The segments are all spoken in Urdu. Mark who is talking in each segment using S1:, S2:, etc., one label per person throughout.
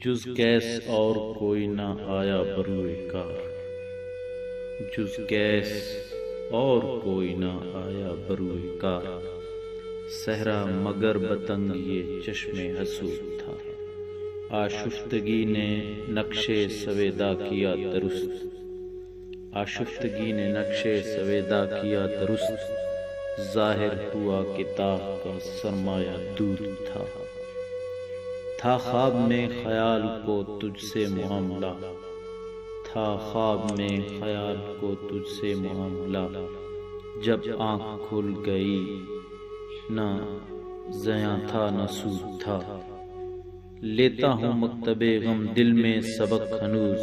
S1: جز کیس اور کوئی نہ آیا بروئے کار، جز کیس اور کوئی نہ آیا بروئے کار، صحرا مگر بتنگ یہ چشم حسود تھا، آشفتگی نے نقش سویدا کیا درست، آشفتگی نے نقش سویدا کیا درست، ظاہر ہوا کہ داغ کا سرمایہ دود تھا خواب میں خیال کو تجھ سے معاملہ، تھا خواب میں خیال کو تجھ سے معاملہ، جب آنکھ کھل گئی نہ زیاں تھا نہ سود تھا، لیتا ہوں مکتب غم دل میں سبق ہنوز،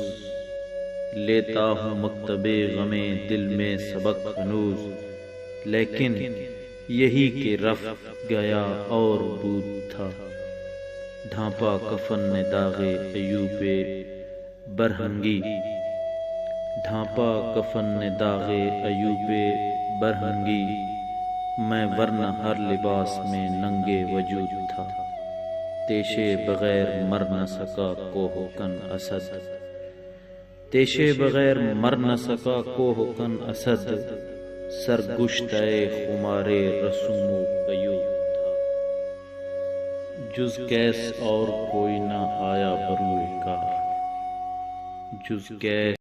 S1: لیتا ہوں مکتب غم دل میں سبق ہنوز، لیکن یہی کہ رفت گیا اور بود تھا، ڈھانپا کفن نے داغ ایوب برہنگی، ڈھانپا کفن نے داغ ایوب برہنگی، میں ورنہ ہر لباس میں ننگے وجود تھا، تیشے بغیر مر نہ سکا کوہ کن اسد، تیشے بغیر مر نہ سکا کوہ کن اسد، سرگشتہ خمار رسوم و قیود تھا، جز کیس اور کوئی نہ آیا بروئے کار، جز کیس